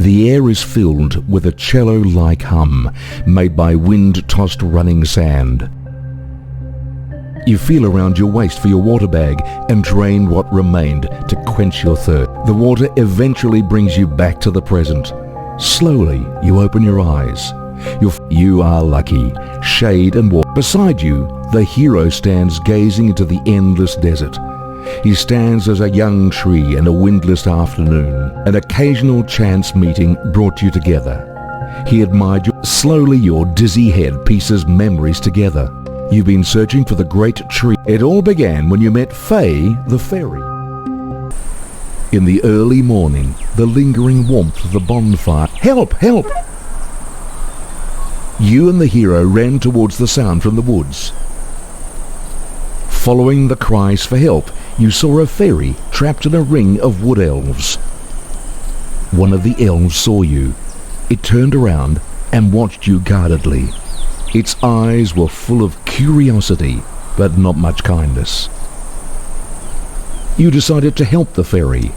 The air is filled with a cello-like hum made by wind-tossed running sand. You feel around your waist for your water bag and drain what remained to quench your thirst. The water eventually brings you back to the present. Slowly, you open your eyes. You are lucky. Shade and water. Beside you, the hero stands gazing into the endless desert. He stands as a young tree in a windless afternoon. An occasional chance meeting brought you together. He admired you. Slowly, your dizzy head pieces memories together. You've been searching for the great tree. It all began when you met Faye the fairy. In the early morning, the lingering warmth of the bonfire. Help! Help! You and the hero ran towards the sound from the woods. Following the cries for help, you saw a fairy trapped in a ring of wood elves. One of the elves saw you. It turned around and watched you guardedly. Its eyes were full of curiosity, but not much kindness. You decided to help the fairy.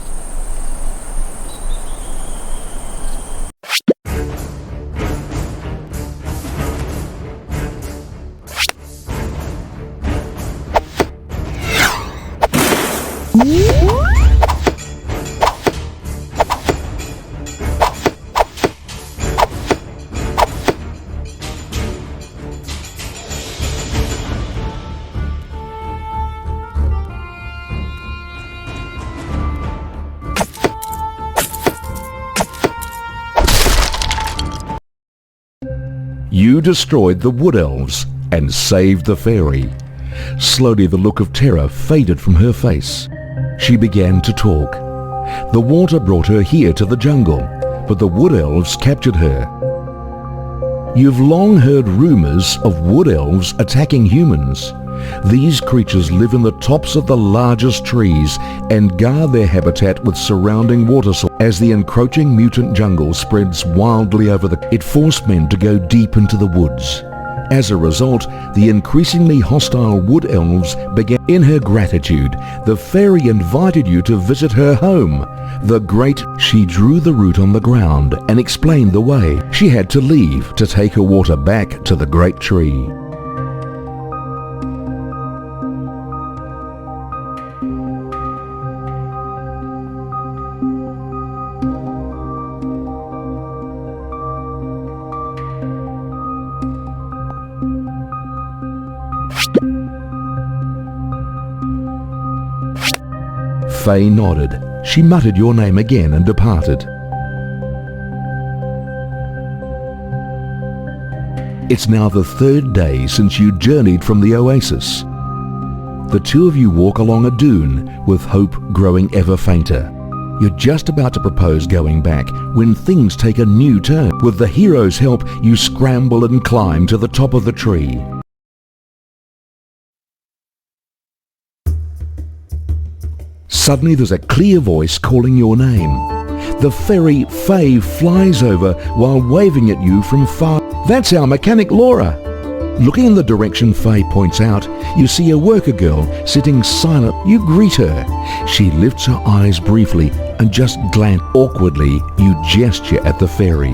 You destroyed the wood elves and saved the fairy. Slowly the look of terror faded from her face. She began to talk. The water brought her here to the jungle, but the wood elves captured her. You've long heard rumors of wood elves attacking humans. These creatures live in the tops of the largest trees and guard their habitat with surrounding water sources. As the encroaching mutant jungle spreads wildly over it forced men to go deep into the woods. As a result, the increasingly hostile wood elves began. In her gratitude, the fairy invited you to visit her home. She drew the route on the ground and explained the way. She had to leave to take her water back to the great tree. Faye nodded. She muttered your name again and departed. It's now the third day since you journeyed from the oasis. The two of you walk along a dune with hope growing ever fainter. You're just about to propose going back when things take a new turn. With the hero's help, you scramble and climb to the top of the tree. Suddenly there's a clear voice calling your name. The fairy Faye flies over while waving at you from far. That's our mechanic Laura. Looking in the direction Faye points out, you see a worker girl sitting silent. You greet her. She lifts her eyes briefly and just glance. Awkwardly, you gesture at the fairy.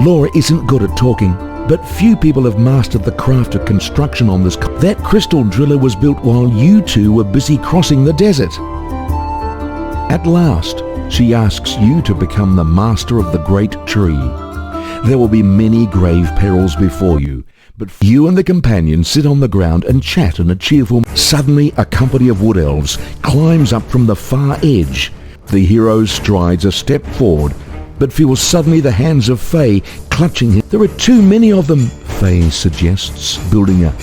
Laura isn't good at talking, but few people have mastered the craft of construction on this. That crystal driller was built while you two were busy crossing the desert. At last, she asks you to become the master of the great tree. There will be many grave perils before you, but you and the companion sit on the ground and chat in a cheerful. Suddenly, a company of wood elves climbs up from the far edge. The hero strides a step forward, but feels suddenly the hands of Faye clutching him. There are too many of them, Faye suggests, building up.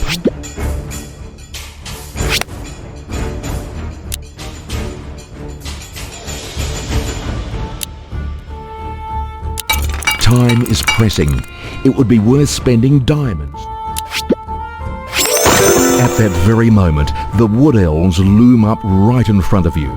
Time is pressing. It would be worth spending diamonds. At that very moment, the wood elves loom up right in front of you.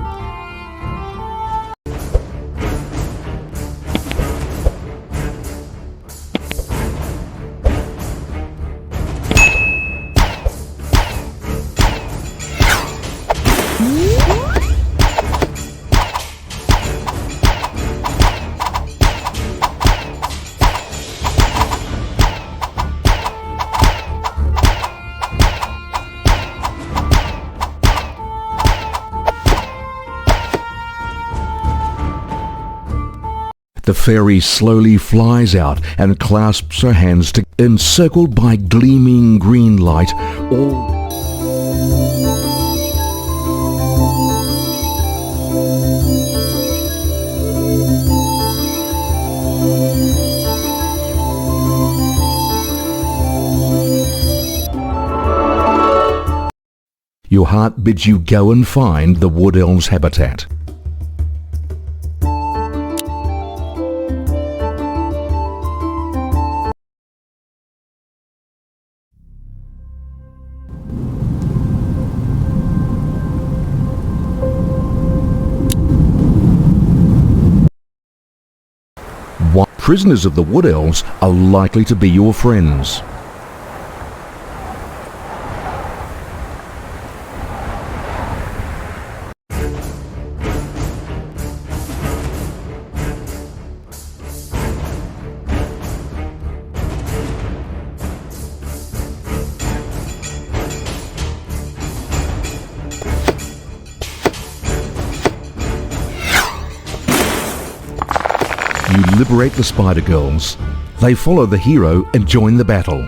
The fairy slowly flies out and clasps her hands together, encircled by gleaming green light. All your heart bids you go and find the wood elf's habitat. Prisoners of the wood elves are likely to be your friends. You liberate the Spider Girls. They follow the hero and join the battle.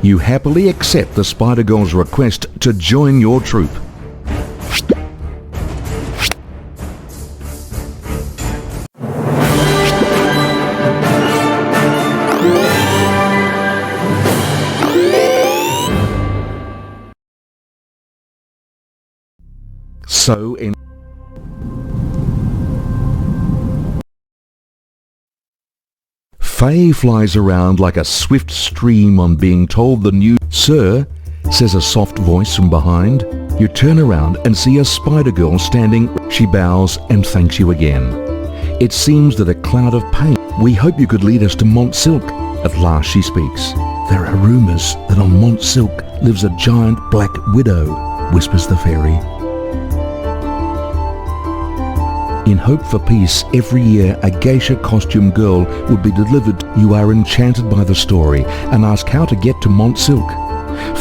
You happily accept the Spider Girl's request to join your troop. So in Faye flies around like a swift stream on being told the news. "Sir," says a soft voice from behind. You turn around and see a Spider Girl standing. She bows and thanks you again. It seems that a cloud of pain. "We hope you could lead us to Mont Silk." At last she speaks. "There are rumours that on Mont Silk lives a giant black widow," whispers the fairy. In hope for peace, every year a geisha costume girl would be delivered. You are enchanted by the story and ask how to get to Mont Silk.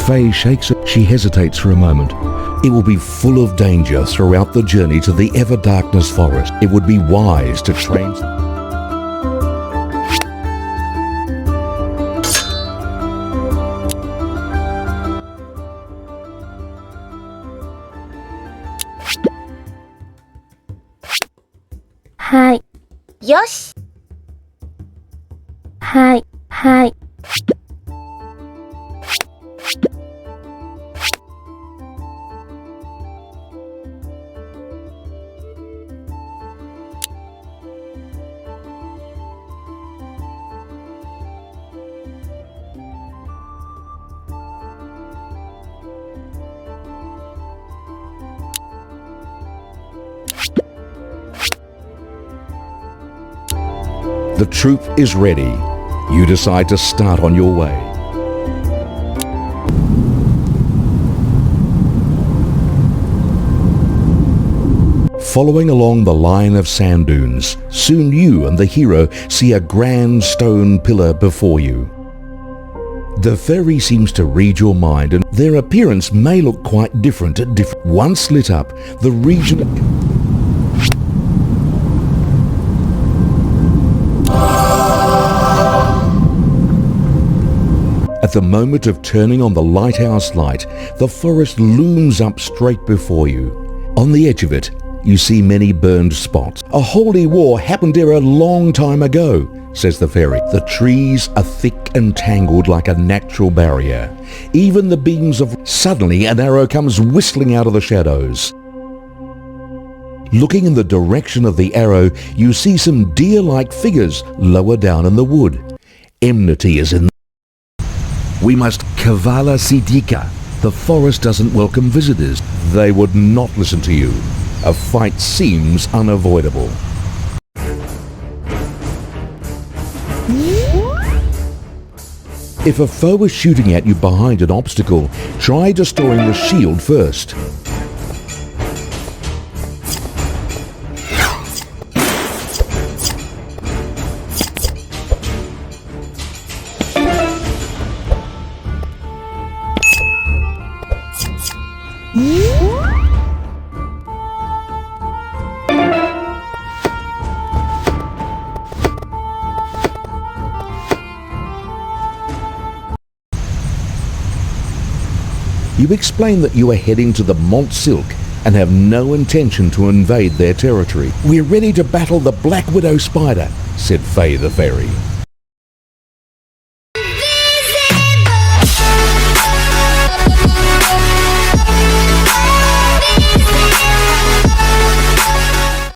Faye shakes her. She hesitates for a moment. "It will be full of danger throughout the journey to the ever-darkness forest. It would be wise to train..." Hi. よし。はいはい。The troop is ready. You decide to start on your way. Following along the line of sand dunes, soon you and the hero see a grand stone pillar before you. The fairy seems to read your mind, and their appearance may look quite different at different. Once lit up, the region... At the moment of turning on the lighthouse light, the forest looms up straight before you. On the edge of it, you see many burned spots. "A holy war happened here a long time ago," says the fairy. "The trees are thick and tangled like a natural barrier. Even the beams of..." Suddenly, an arrow comes whistling out of the shadows. Looking in the direction of the arrow, you see some deer-like figures lower down in the wood. Enmity is in We must Kavala Sidika. The forest doesn't welcome visitors. They would not listen to you. A fight seems unavoidable. If a foe is shooting at you behind an obstacle, try destroying the shield first. You explain that you are heading to the Mont Silk and have no intention to invade their territory. We're ready to battle the Black Widow Spider, said Faye the Fairy.